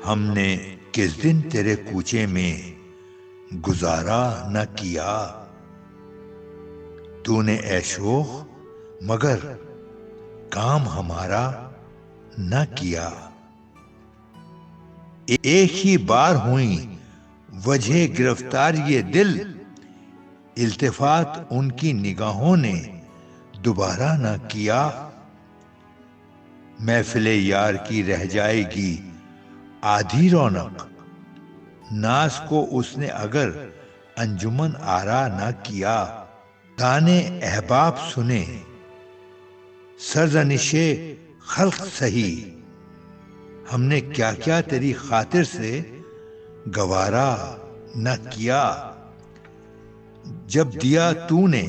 हमने किस दिन तेरे कूचे में गुजारा न किया। तूने ऐशोख मगर काम हमारा न किया। एक ही बार हुई वजह गिरफ्तार ये दिल, इल्तिफात उनकी निगाहों ने दोबारा न किया। महफिले यार की रह जाएगी आधी रौनक, नाज को उसने अगर अंजुमन आरा न किया। ताने अहबाब सुने सरजनिशे खल्क सही, हमने क्या क्या तेरी खातिर से गवारा न किया। जब दिया तूने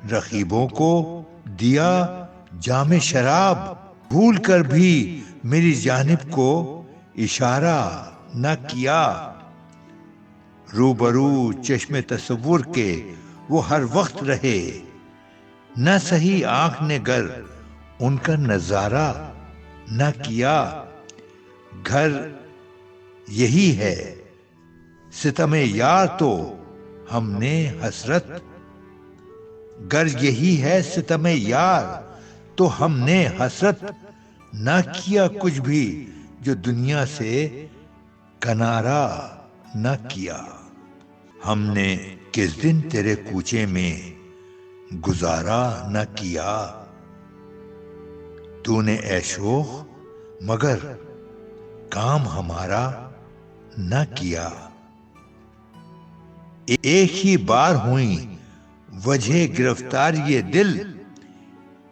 रकीबों को दिया जामे शराब, भूल कर भी मेरी जानिब को इशारा न किया। रूबरू चश्मे तसव्वुर के वो हर वक्त रहे, न सही आंख ने गर उनका नजारा न किया। घर यही है सितमे यार तो हमने हसरत, गर्ज यही है सितमे यार तो हमने हसरत ना किया कुछ भी जो दुनिया से कनारा न किया। हमने किस दिन तेरे कूचे में गुजारा न किया। तूने ऐशोख मगर काम हमारा न किया। एक ही बार हुई वजह गिरफ्तार ये दिल,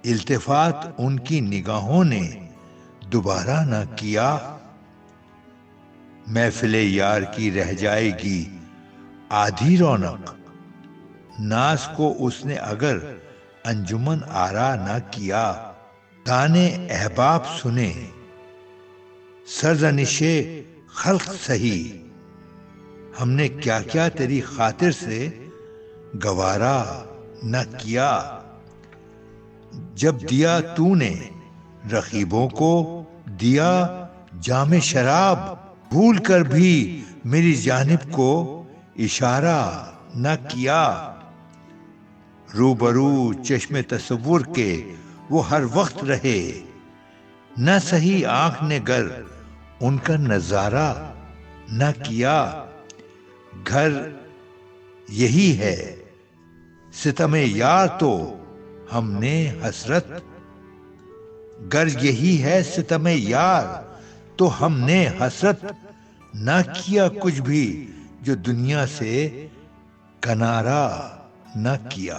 इल्तिफात उनकी निगाहों ने दोबारा न किया। महफिले यार की रह जाएगी आधी रौनक, नाज को उसने अगर अंजुमन आरा न किया। ताने अहबाब सुने सरजनिशे खल्क सही, हमने क्या क्या तेरी खातिर से गवारा न किया। जब दिया तूने रकीबों को दिया जामे शराब, भूल कर भी मेरी जानिब को इशारा न किया। रूबरू चश्मे तसव्वुर के वो हर वक्त रहे, न सही आंख ने गर उनका नजारा न किया। घर यही है सितमे यार तो हमने हसरत, गर्ज यही है सितमे यार तो हमने हसरत ना किया कुछ भी जो दुनिया से कनारा न किया।